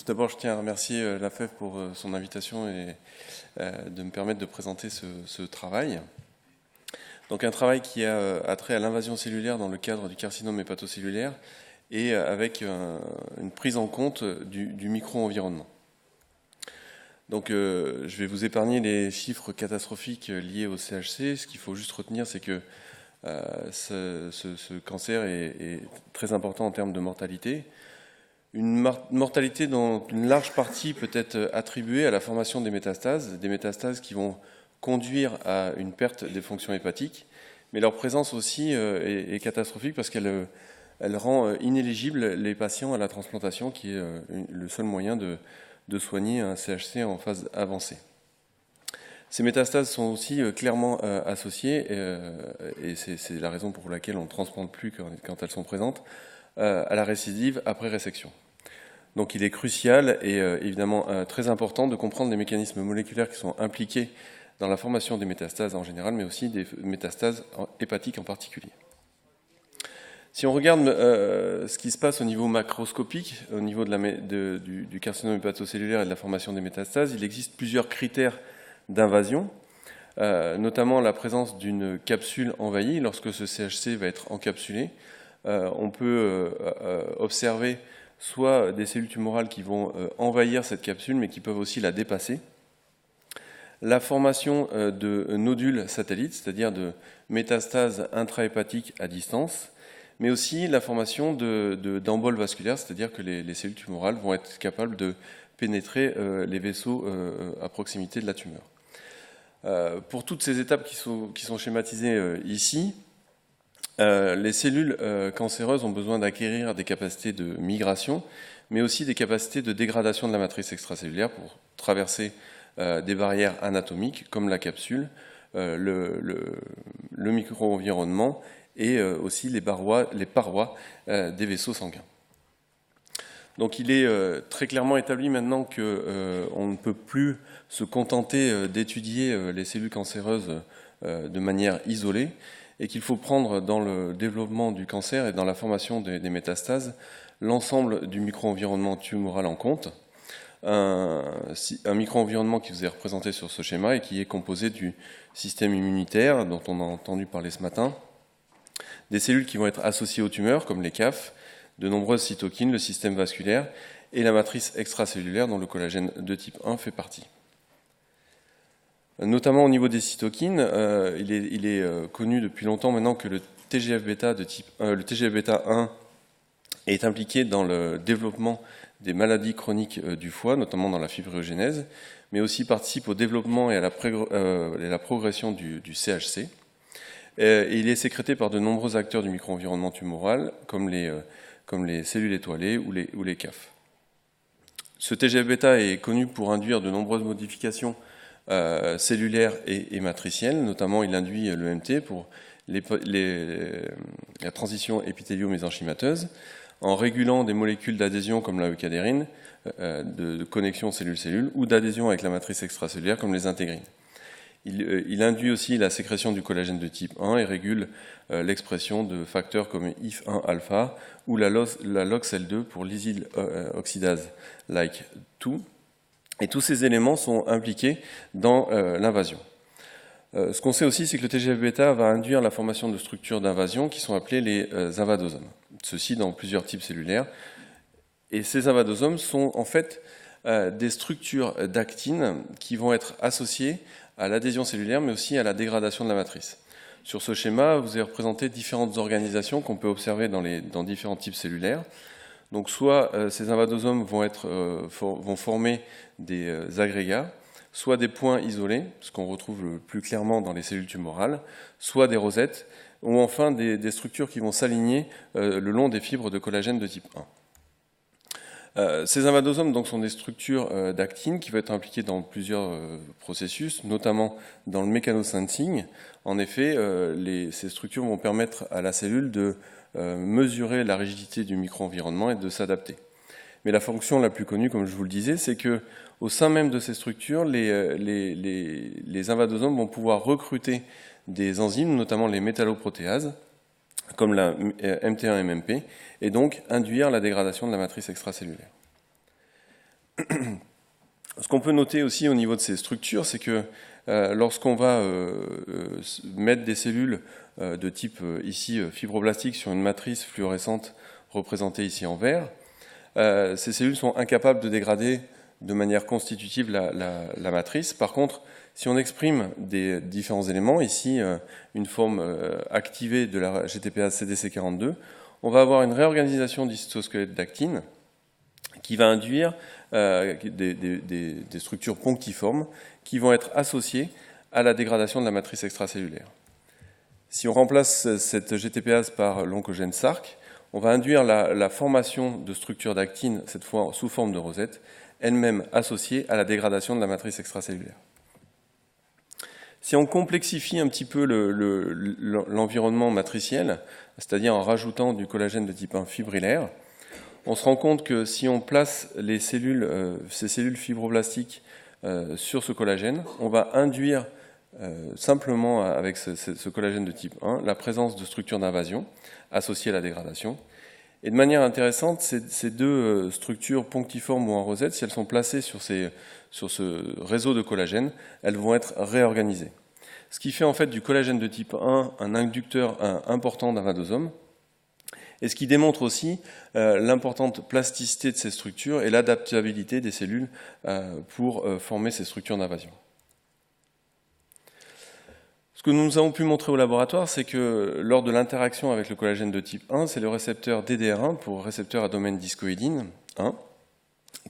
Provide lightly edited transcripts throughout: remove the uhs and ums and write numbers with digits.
Tout d'abord, je tiens à remercier la FEF pour son invitation et de me permettre de présenter ce travail. Donc un travail qui a trait à l'invasion cellulaire dans le cadre du carcinome hépatocellulaire et avec une prise en compte du micro-environnement. Donc je vais vous épargner les chiffres catastrophiques liés au CHC. Ce qu'il faut juste retenir, c'est que ce cancer est très important en termes de mortalité. Une mortalité dont une large partie peut être attribuée à la formation des métastases qui vont conduire à une perte des fonctions hépatiques, mais leur présence aussi est catastrophique parce qu'elle rend inéligibles les patients à la transplantation, qui est le seul moyen de soigner un CHC en phase avancée. Ces métastases sont aussi clairement associées, et c'est la raison pour laquelle on ne transplante plus quand elles sont présentes, à la récidive après résection. Donc il est crucial et évidemment très important de comprendre les mécanismes moléculaires qui sont impliqués dans la formation des métastases en général, mais aussi des métastases hépatiques en particulier. Si on regarde ce qui se passe au niveau macroscopique, au niveau du carcinome hépatocellulaire et de la formation des métastases, il existe plusieurs critères d'invasion, notamment la présence d'une capsule envahie. Lorsque ce CHC va être encapsulé, on peut observer soit des cellules tumorales qui vont envahir cette capsule, mais qui peuvent aussi la dépasser. La formation de nodules satellites, c'est-à-dire de métastases intrahépatiques à distance, mais aussi la formation d'emboles vasculaires, c'est-à-dire que les cellules tumorales vont être capables de pénétrer les vaisseaux à proximité de la tumeur. Pour toutes ces étapes qui sont schématisées ici, les cellules cancéreuses ont besoin d'acquérir des capacités de migration, mais aussi des capacités de dégradation de la matrice extracellulaire pour traverser des barrières anatomiques comme la capsule, le micro-environnement et aussi les parois des vaisseaux sanguins. Donc il est très clairement établi maintenant qu'on ne peut plus se contenter d'étudier les cellules cancéreuses de manière isolée, et qu'il faut prendre dans le développement du cancer et dans la formation des métastases l'ensemble du micro-environnement tumoral en compte. Un micro-environnement qui vous est représenté sur ce schéma et qui est composé du système immunitaire dont on a entendu parler ce matin, des cellules qui vont être associées aux tumeurs comme les CAF, de nombreuses cytokines, le système vasculaire et la matrice extracellulaire dont le collagène de type 1 fait partie. Notamment au niveau des cytokines, il est connu depuis longtemps maintenant que le TGF-bêta le TGF-bêta 1 est impliqué dans le développement des maladies chroniques du foie, notamment dans la fibrogénèse, mais aussi participe au développement et à la progression du CHC. Et il est sécrété par de nombreux acteurs du micro-environnement tumoral, comme les cellules étoilées ou les CAF. Ce TGF-bêta est connu pour induire de nombreuses modifications cellulaire et matricielle, notamment il induit l'EMT pour la transition épithélio-mésenchymateuse, en régulant des molécules d'adhésion comme la eucadérine, de connexion cellule-cellule, ou d'adhésion avec la matrice extracellulaire comme les intégrines. Il induit aussi la sécrétion du collagène de type 1 et régule l'expression de facteurs comme IF1-alpha ou la LOXL2 pour lysyl oxydase like 2. Et tous ces éléments sont impliqués dans l'invasion. Ce qu'on sait aussi, c'est que le TGF-bêta va induire la formation de structures d'invasion qui sont appelées les invadosomes. Ceci dans plusieurs types cellulaires. Et ces invadosomes sont en fait des structures d'actine qui vont être associées à l'adhésion cellulaire, mais aussi à la dégradation de la matrice. Sur ce schéma, vous avez représenté différentes organisations qu'on peut observer dans différents types cellulaires. Donc soit ces invadosomes vont former des agrégats, soit des points isolés, ce qu'on retrouve le plus clairement dans les cellules tumorales, soit des rosettes, ou enfin des structures qui vont s'aligner le long des fibres de collagène de type 1. Ces invadosomes donc, sont des structures d'actine qui vont être impliquées dans plusieurs processus, notamment dans le mécanosensing. En effet, ces structures vont permettre à la cellule de mesurer la rigidité du micro-environnement et de s'adapter. Mais la fonction la plus connue, comme je vous le disais, c'est que au sein même de ces structures, les invadosomes vont pouvoir recruter des enzymes, notamment les métalloprotéases, comme la MT1-MMP, et donc induire la dégradation de la matrice extracellulaire. Ce qu'on peut noter aussi au niveau de ces structures, c'est que lorsqu'on va mettre des cellules de type ici fibroblastique sur une matrice fluorescente représentée ici en vert, ces cellules sont incapables de dégrader de manière constitutive la matrice. Par contre, si on exprime des différents éléments, ici une forme activée de la GTPase CDC42, on va avoir une réorganisation du cytosquelette d'actine qui va induire des structures punctiformes qui vont être associées à la dégradation de la matrice extracellulaire. Si on remplace cette GTPase par l'oncogène SARC, on va induire la formation de structures d'actine, cette fois sous forme de rosette, elle-même associée à la dégradation de la matrice extracellulaire. Si on complexifie un petit peu l'environnement matriciel, c'est-à-dire en rajoutant du collagène de type 1 fibrillaire, on se rend compte que si on place ces cellules fibroblastiques sur ce collagène, on va induire simplement avec ce collagène de type 1 la présence de structures d'invasion associées à la dégradation. Et de manière intéressante, ces deux structures punctiformes ou en rosette, si elles sont placées sur ce réseau de collagène, elles vont être réorganisées. Ce qui fait en fait du collagène de type 1 un inducteur important d'invadosome, et ce qui démontre aussi l'importante plasticité de ces structures et l'adaptabilité des cellules pour former ces structures d'invasion. Ce que nous avons pu montrer au laboratoire, c'est que lors de l'interaction avec le collagène de type 1, c'est le récepteur DDR1 pour récepteur à domaine discoïdine 1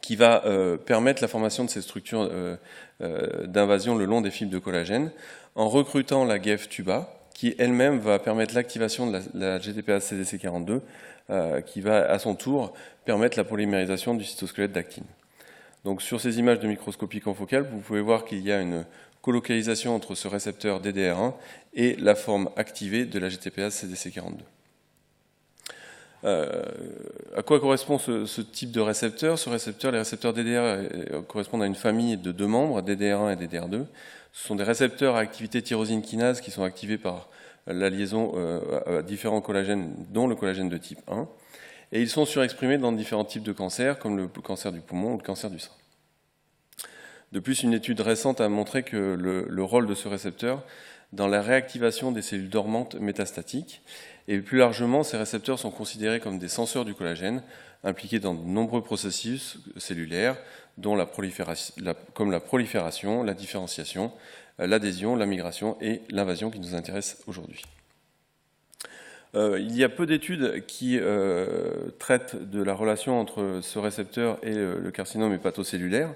qui va permettre la formation de ces structures d'invasion le long des fibres de collagène en recrutant la GEF-TUBA qui elle-même va permettre l'activation de la GTPase CDC42 qui va à son tour permettre la polymérisation du cytosquelette d'actine. Donc sur ces images de microscopie confocale, vous pouvez voir qu'il y a une colocalisation entre ce récepteur DDR1 et la forme activée de la GTPase CDC42. À quoi correspond ce type de récepteur? Les récepteurs DDR correspondent à une famille de deux membres, DDR1 et DDR2. Ce sont des récepteurs à activité tyrosine kinase qui sont activés par la liaison à différents collagènes, dont le collagène de type 1. Et ils sont surexprimés dans différents types de cancers, comme le cancer du poumon ou le cancer du sein. De plus, une étude récente a montré que le rôle de ce récepteur dans la réactivation des cellules dormantes métastatiques, et plus largement, ces récepteurs sont considérés comme des senseurs du collagène, impliqués dans de nombreux processus cellulaires, dont comme la prolifération, la différenciation, l'adhésion, la migration et l'invasion qui nous intéresse aujourd'hui. Il y a peu d'études qui traitent de la relation entre ce récepteur et le carcinome hépatocellulaire.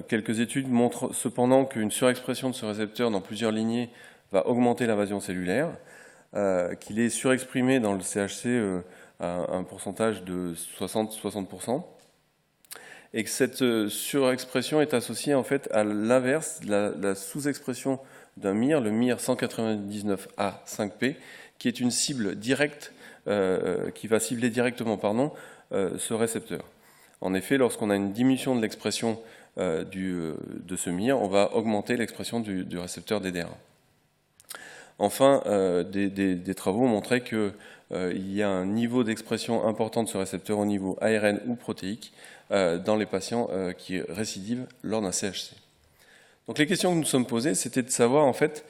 Quelques études montrent cependant qu'une surexpression de ce récepteur dans plusieurs lignées va augmenter l'invasion cellulaire, qu'il est surexprimé dans le CHC à un pourcentage de 60%, et que cette surexpression est associée en fait à l'inverse, la sous-expression d'un MIR, le MIR 199A5P, qui est une cible directe, qui va cibler directement ce récepteur. En effet, lorsqu'on a une diminution de l'expression de ce MIR, on va augmenter l'expression du récepteur DDR1. Enfin, des travaux ont montré qu'il y a un niveau d'expression important de ce récepteur au niveau ARN ou protéique dans les patients qui récidivent lors d'un CHC. Donc les questions que nous nous sommes posées, c'était de savoir en fait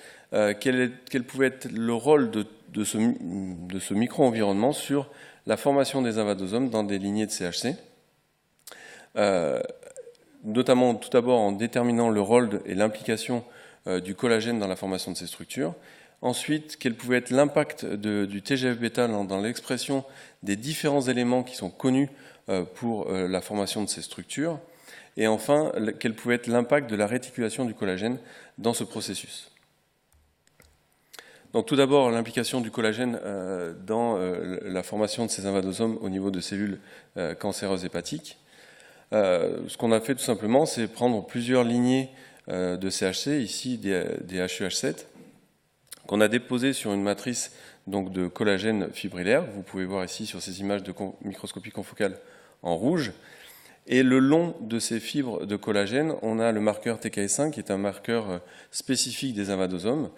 quel pouvait être le rôle de ce micro-environnement sur la formation des invadosomes dans des lignées de CHC. Notamment tout d'abord en déterminant le rôle et l'implication du collagène dans la formation de ces structures. Ensuite, quel pouvait être l'impact du TGF-bêta dans l'expression des différents éléments qui sont connus pour la formation de ces structures. Et enfin, quel pouvait être l'impact de la réticulation du collagène dans ce processus. Donc tout d'abord, l'implication du collagène dans la formation de ces invadosomes au niveau de cellules cancéreuses hépatiques. Ce qu'on a fait tout simplement, c'est prendre plusieurs lignées de CHC, ici des HUH7, qu'on a déposées sur une matrice donc, de collagène fibrillaire. Vous pouvez voir ici sur ces images de microscopie confocale en rouge. Et le long de ces fibres de collagène, on a le marqueur TKS5, qui est un marqueur spécifique des invadosomes,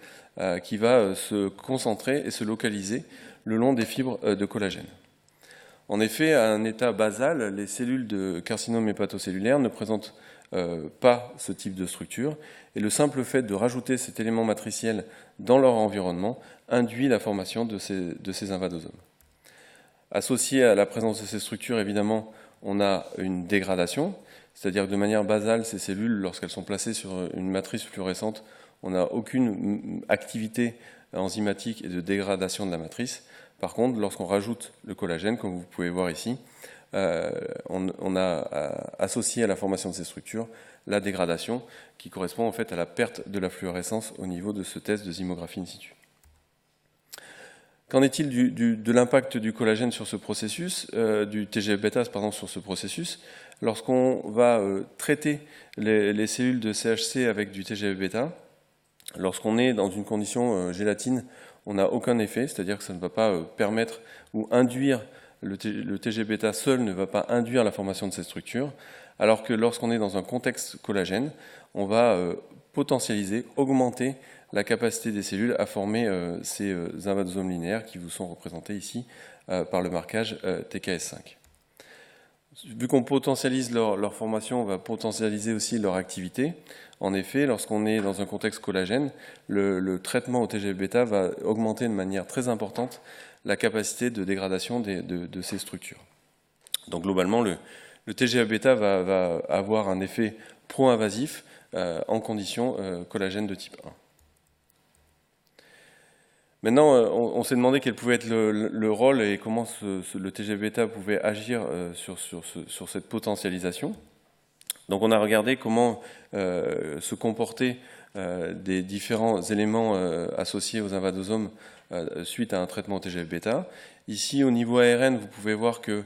qui va se concentrer et se localiser le long des fibres de collagène. En effet, à un état basal, les cellules de carcinome hépatocellulaire ne présentent pas ce type de structure, et le simple fait de rajouter cet élément matriciel dans leur environnement induit la formation de ces invadosomes. Associé à la présence de ces structures, évidemment, on a une dégradation, c'est-à-dire que de manière basale, ces cellules, lorsqu'elles sont placées sur une matrice fluorescente, on n'a aucune activité enzymatique et de dégradation de la matrice. Par contre, lorsqu'on rajoute le collagène, comme vous pouvez voir ici, on a associé à la formation de ces structures la dégradation qui correspond en fait à la perte de la fluorescence au niveau de ce test de zymographie in situ. Qu'en est-il de l'impact du collagène sur ce processus, du TGF-bêta sur ce processus? Lorsqu'on va traiter les cellules de CHC avec du TGF-bêta, lorsqu'on est dans une condition gélatine, on n'a aucun effet, c'est-à-dire que ça ne va pas permettre ou induire, le TGF-bêta seul ne va pas induire la formation de cette structure, alors que lorsqu'on est dans un contexte collagène, on va potentialiser, augmenter la capacité des cellules à former ces invadosomes linéaires qui vous sont représentés ici par le marquage TKS5. Vu qu'on potentialise leur formation, on va potentialiser aussi leur activité. En effet, lorsqu'on est dans un contexte collagène, le traitement au TGF-bêta va augmenter de manière très importante la capacité de dégradation de ces structures. Donc globalement, le TGF-bêta va avoir un effet pro-invasif en conditions collagène de type 1. Maintenant, on s'est demandé quel pouvait être le rôle et comment le TGF-bêta pouvait agir sur cette potentialisation. Donc on a regardé comment se comportaient des différents éléments associés aux invadosomes suite à un traitement TGF-bêta. Ici, au niveau ARN, vous pouvez voir que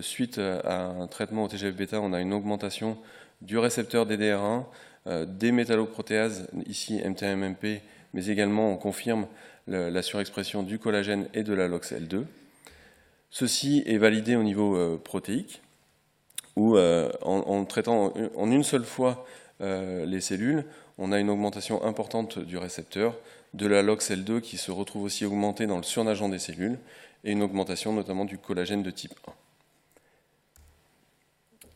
suite à un traitement au TGF-bêta, on a une augmentation du récepteur DDR1, des métalloprotéases, ici MTMMP, mais également on confirme la surexpression du collagène et de la LOX-L2. Ceci est validé au niveau protéique, où en traitant en une seule fois les cellules, on a une augmentation importante du récepteur, de la LOX-L2 qui se retrouve aussi augmentée dans le surnageant des cellules, et une augmentation notamment du collagène de type 1.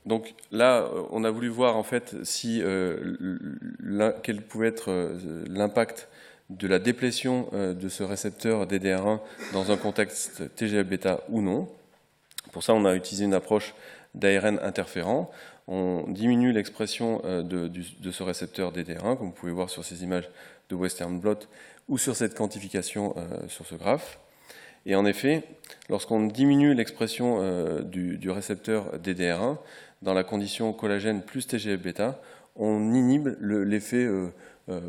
Donc là, on a voulu voir en fait quel pouvait être l'impact de la déplétion de ce récepteur DDR1 dans un contexte TGF-bêta ou non. Pour ça, on a utilisé une approche d'ARN interférent. On diminue l'expression de ce récepteur DDR1, comme vous pouvez voir sur ces images de Western blot ou sur cette quantification sur ce graphe. Et en effet, lorsqu'on diminue l'expression du récepteur DDR1, dans la condition collagène plus TGF-bêta, on inhibe l'effet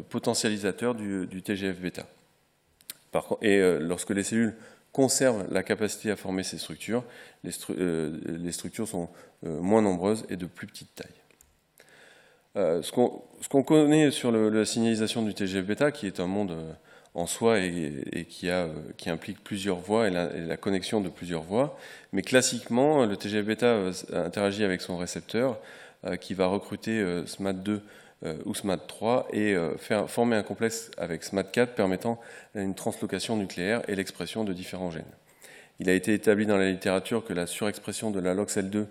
potentialisateur du TGF-bêta. Et lorsque les cellules conservent la capacité à former ces structures, les structures sont moins nombreuses et de plus petite taille. Ce qu'on connaît sur la signalisation du TGF-bêta, qui est un monde en soi et qui implique plusieurs voies et la connexion de plusieurs voies, mais classiquement, le TGF-bêta interagit avec son récepteur qui va recruter SMAD2 ou SMAD3 et former un complexe avec SMAD4 permettant une translocation nucléaire et l'expression de différents gènes. Il a été établi dans la littérature que la surexpression de la LOX-L2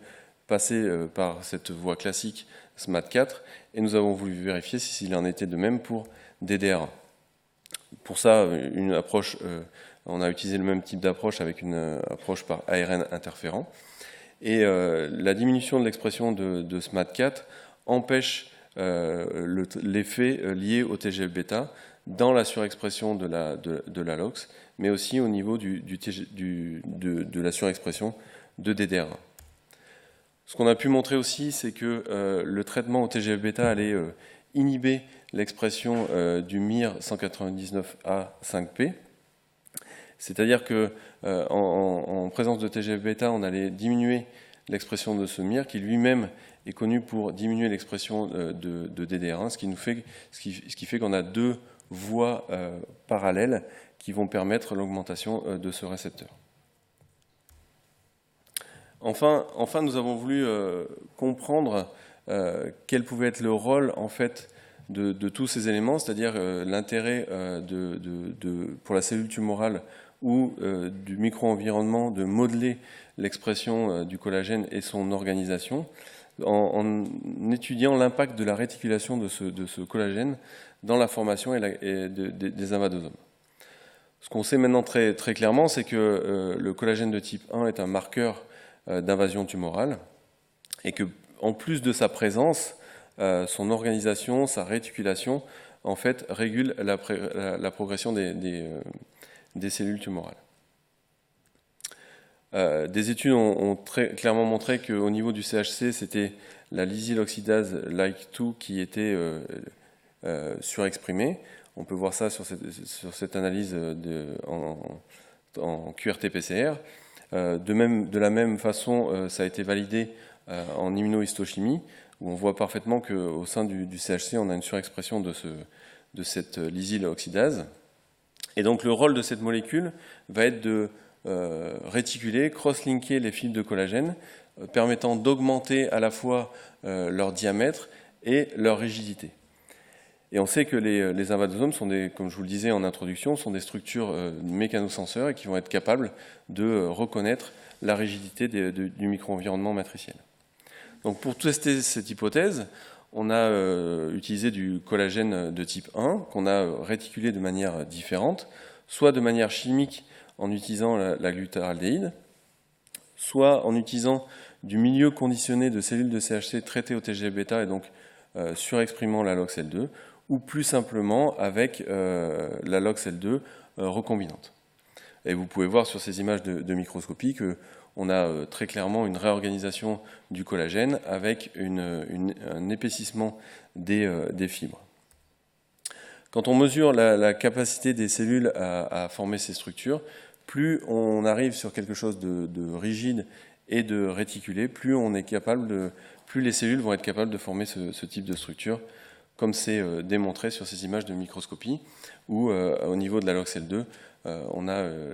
passait par cette voie classique SMAD4 et nous avons voulu vérifier s'il en était de même pour DDR1. Pour ça, on a utilisé le même type d'approche avec une approche par ARN interférent. Et la diminution de l'expression de SMAD4 empêche l'effet lié au TGF-bêta dans la surexpression de la LOX, mais aussi au niveau de la surexpression de DDR1. Ce qu'on a pu montrer aussi, c'est que le traitement au TGF-bêta allait inhiber l'expression du MIR 199A5P, c'est-à-dire qu'en présence de TGF-bêta, on allait diminuer l'expression de ce MIR qui lui-même est connu pour diminuer l'expression de DDR1, ce qui fait qu'on a deux voies parallèles qui vont permettre l'augmentation de ce récepteur. Enfin, nous avons voulu comprendre quel pouvait être le rôle en fait de tous ces éléments, c'est-à-dire l'intérêt pour la cellule tumorale ou du micro-environnement de modeler l'expression du collagène et son organisation en étudiant l'impact de la réticulation de ce collagène dans la formation des invadosomes. Ce qu'on sait maintenant très clairement, c'est que le collagène de type 1 est un marqueur d'invasion tumorale et que, en plus de sa présence, son organisation, sa réticulation, en fait, régule la progression des cellules tumorales. Des études ont très clairement montré qu'au niveau du CHC, c'était la lysyloxydase like2 qui était surexprimée. On peut voir ça sur cette analyse en QRT-PCR. De la même façon, ça a été validé en immunohistochimie, où on voit parfaitement qu'au sein du CHC, on a une surexpression de cette lysyloxydase. Et donc le rôle de cette molécule va être de réticuler, cross-linker les fibres de collagène, permettant d'augmenter à la fois leur diamètre et leur rigidité. Et on sait que les invadosomes sont comme je vous le disais en introduction, sont des structures mécanosenseurs et qui vont être capables de reconnaître la rigidité du micro-environnement matriciel. Donc pour tester cette hypothèse, on a utilisé du collagène de type 1 qu'on a réticulé de manière différente, soit de manière chimique en utilisant la glutardéhyde, soit en utilisant du milieu conditionné de cellules de CHC traitées au TGF-bêta et donc surexprimant la LOXL2, ou plus simplement avec la LOXL2 recombinante. Et vous pouvez voir sur ces images de microscopie qu'on a très clairement une réorganisation du collagène avec un épaississement des fibres. Quand on mesure la capacité des cellules à former ces structures, plus on arrive sur quelque chose de rigide et de réticulé, plus les cellules vont être capables de former ce type de structure, comme c'est démontré sur ces images de microscopie, où au niveau de la LOXL2,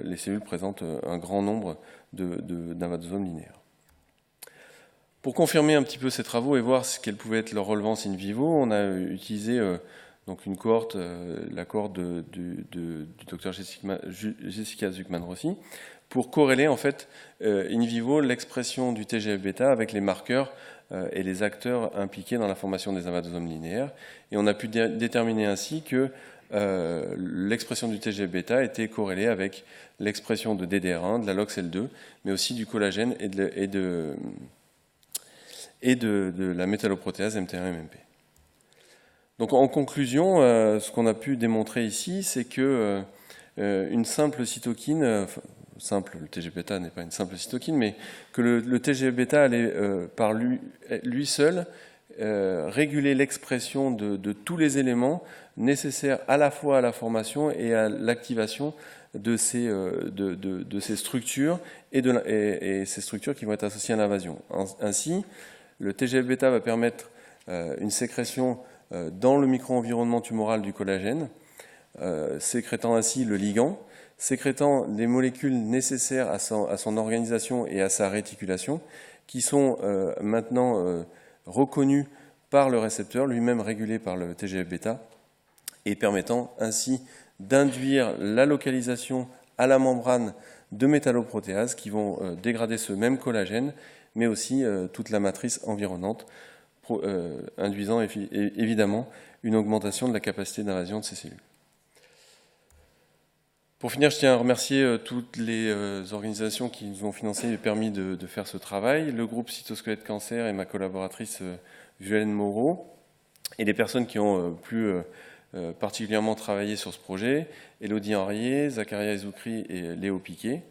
les cellules présentent un grand nombre d'invadosomes linéaires. Pour confirmer un petit peu ces travaux et voir quelle pouvait être leur relevance in vivo, on a utilisé donc une cohorte, la cohorte du docteur Jessica Zuckman-Rossi, pour corréler en fait in vivo l'expression du TGF-bêta avec les marqueurs et les acteurs impliqués dans la formation des invadosomes linéaires. Et on a pu déterminer ainsi que l'expression du TGF-bêta était corrélée avec l'expression de DDR1, de la LOXL2, mais aussi du collagène et de la métalloprotéase MT1-MMP. Donc en conclusion, ce qu'on a pu démontrer ici, c'est que une simple cytokine, le TGF-bêta n'est pas une simple cytokine, mais que le TGF-bêta allait par lui seul réguler l'expression de tous les éléments nécessaires à la fois à la formation et à l'activation de ces structures et ces structures qui vont être associées à l'invasion. Ainsi, le TGF-bêta va permettre une sécrétion dans le micro-environnement tumoral du collagène, sécrétant ainsi le ligand, sécrétant les molécules nécessaires à son organisation et à sa réticulation, qui sont maintenant reconnues par le récepteur, lui-même régulé par le TGF-bêta, et permettant ainsi d'induire la localisation à la membrane de métalloprotéases qui vont dégrader ce même collagène, mais aussi toute la matrice environnante, induisant évidemment une augmentation de la capacité d'invasion de ces cellules. Pour finir, je tiens à remercier toutes les organisations qui nous ont financé et permis de faire ce travail, le groupe Cytosquelette Cancer et ma collaboratrice Violaine Moreau, et les personnes qui ont plus particulièrement travaillé sur ce projet, Élodie Henriet, Zacharia Ezoukri et Léo Piquet.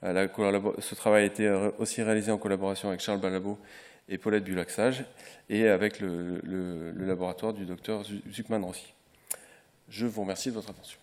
Ce travail a été aussi réalisé en collaboration avec Charles Balabo et Paulette Bulaxage, et avec le laboratoire du docteur Zuckman-Rossi. Je vous remercie de votre attention.